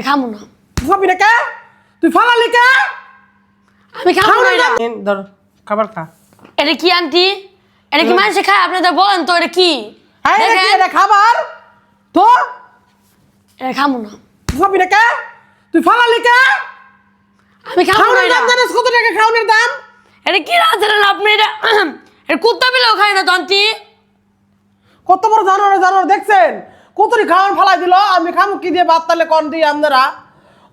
খামু না। খাবি না কে? তুই ফালালি কে? আমি খাবো না এটা। ধর খাবার খা। এটা কি আন্টি? এটা কি মানুষে খায়? আপনাদের বলেন তো এটা কি? হ্যাঁ এটা খাবার তো এটা খামু না। খাবি না কে? তুই ফালালি কে? আমি খাবো না খাওয়ানোর এটা। দাম জানিস কত টাকা খাওয়ানোর দাম? এটা কি রাঁধলেন আপনি এটা? এটা কুত্তা বিলেও খায় না তো আন্টি। কত বড় জানোয়ার দেখছেন? কতরি খাওয়ান ফালাই দিল, আমি খামু কি দিয়ে ভাত তালে কন দিই আপনারা?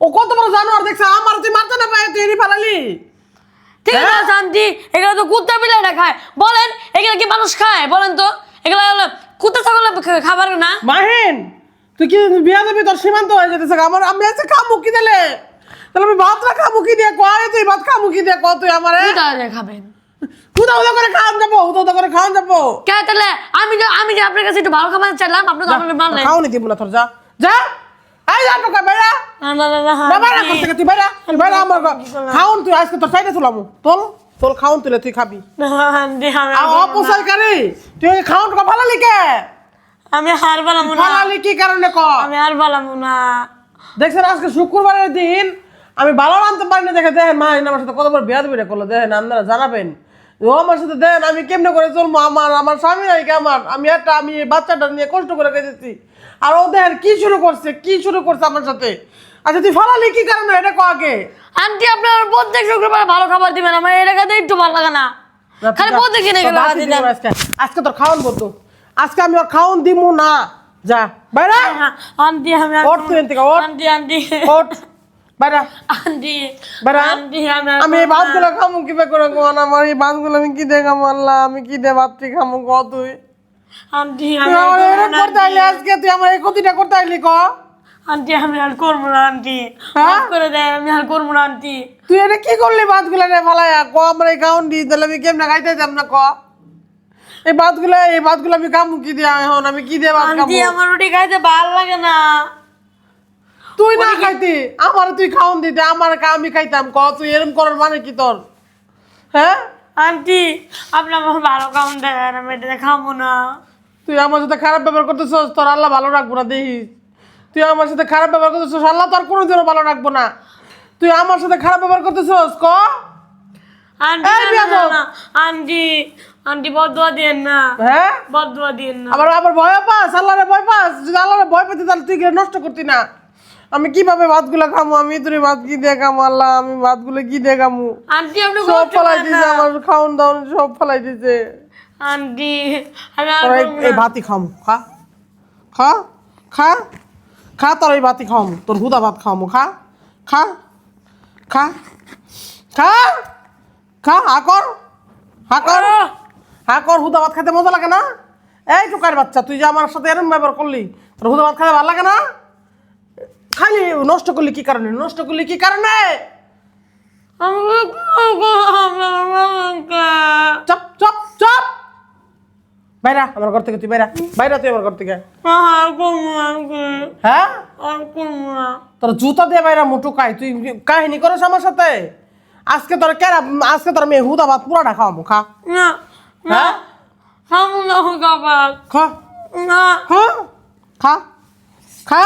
ও কত বড় জানোয়ার দেখছে, আমার তুই মারতে না পায় তুই ফালালি। ঠিক আছে আন্টি, এগুলো তো কুত্তা বিলেটা খায়। বলেন এগুলো কি মানুষ খায়? বলেন তো এগুলো হলো কুত্তা ছাগলের খাবার না? মাহিন তুই কি বিয়া দেবি? তোর সীমান্ত হয়ে যেতেছে। আমার আমি আছে খামু কি দিলে, তাহলে আমি ভাতটা খামু কি দিয়ে কয়? তুই ভাত খামু কি দিয়ে কয়? তুই আমারে খাবেন উদা করে খাওয়ান যাবো, উদা করে খাওয়ান যাবো। কে তাহলে? আমি যে আপনার কাছে একটু ভালো খাবার চাইলাম, আপনি তো আমাকে মানলেন। খাওনি দিব না তোর, যা যা এই যা টোকা বাইরা না বাইরা করতে তুই বাইরা আমার খাওন। তুই আজকে তোর সাইডে তুলামু তোল খাওন তুলে তুই খাবি। অপচয় কারি তুই খাওন টোকা ফালালি কে? আমি হার বালামু না। ফালালি কি কারণে ক? আমি হার বালামু না। দেখছেন আজকে শুক্রবারের দিন আমি ভালো আনতে পারিনি। দেখে দেখেন মা আমার সাথে কত বড় বিয়া দেবে করলো। দেখেন আপনারা জানাবেন ও আমার সাথে দেন আমি কেমনে করে চলবো? আমার স্বামী নাই কি আমার? আমি বাচ্চাটা নিয়ে কষ্ট করে গেছি, আর ও দেখেন কি শুরু করছে আমার সাথে। আচ্ছা তুই ফালালি কি কারণে এটা ক আগে? আন্টি আপনার প্রত্যেক শুক্রবার ভালো খাবার দিবেন, আমার এটা খেতে একটু ভালো লাগে না। খালি প্রত্যেক দিনে গেলে আজকে তোর খাওয়ান বলতো, আজকে আমি ওর খাওয়ান দিমু না। যা বাইরা আন্টি। আমি ওঠ তুই থেকে ওঠ আন্টি ওঠ বাইরা আন্টি বাইরা। আন্টি আমি এই ভাতগুলো খামু কি করে কোন? আমার এই ভাতগুলো আমি কি দিয়ে খামু? আল্লাহ আমি কি দিয়ে ভাতটি খামু ক? তুই আন্টি আমার এরকম করতে আইলি আজকে? তুই আমার এই ক্ষতিটা করতে আইলি ক? আন্টি আমি আর করবো না আন্টি। হ্যাঁ? মাফ করে দেয়, আমি আর করবো না আন্টি। তুই এটা কি করলি? ভাতগুলো রে ফালাইয়া ক আমার এই খাওন দি, তাহলে আমি কেমনে খাইতে যাম না ক? এই ভাতগুলো আমি খামু কি দিয়ে? এখন আমি কি দিয়ে ভাত খামু? আন্টি আমার রুটি খাইতে ভালো লাগে না। তুই না খাইতি আমার, তুই খাওন দিতে আমার আমি খাইতাম ক? তুই এরকম করার মানে কি তোর? হ্যাঁ আন্টি আপনি আমার ভালো খাওন দেন, আমি এটা খাবো না। তুই আমার সাথে খারাপ ব্যবহার করতেছস, তোর আল্লাহ ভালো রাখবো না দেখিস। তুই আমার সাথে খারাপ ব্যবহার করতেছস, আল্লাহ তোর কোনোদিনও ভালো রাখবো না। তুই আমার সাথে খারাপ ব্যবহার করতেছস ক? আন্টি এই বিয়াদব। না, আন্টি আন্টি বদুয়া দিয়েন না। হ্যাঁ বদুয়া দিয়েন না। আবার ভয় পাস? আল্লাহরে ভয় পাস? যদি আল্লাহরে ভয় পেতি তাহলে তুই নষ্ট করতি না। আমি কিভাবে ভাতগুলো খামু? আমি তোর ভাত কি দিয়ে খামু? আল্লাহ আমি ভাতগুলো কি দিয়ে খামু? আন্টি আপনি সব কষ্ট ফলাই করেন দিছে, না। আমার খাওন দাওন সব ফলাই দিছে। আন্টি আমি আর তোর করবো এই না। ভাতই খামু, খা খা খা খা তোর এই ভাতই খাওয়ামু, তোর হুদা ভাত খাওয়ামু। খা খা খা খা খা হাকর হাকর হাকর। হুদা ভাত খেতে মজা লাগে না? এই টুকার বাচ্চা, তুই যে আমার সাথে এরম ব্যবহার করলি, তোর হুদা ভাত খেতে ভালো লাগে না? খালি নষ্ট করলি কি কারণে? চপ চপ চপ বাইরা আমার ঘর থেকে, তুই বাইরা তুই আমার ঘর থেকে। হ্যাঁ তোর জুতা দিয়ে বাইরা মুটু খাই। তুই কাহিনী করিস আমার সাথে? আজকে তোর মেয়ে হুদা ভাত পুরাটা খাওয়াবো। খা হ্যাঁ খা খা খা খা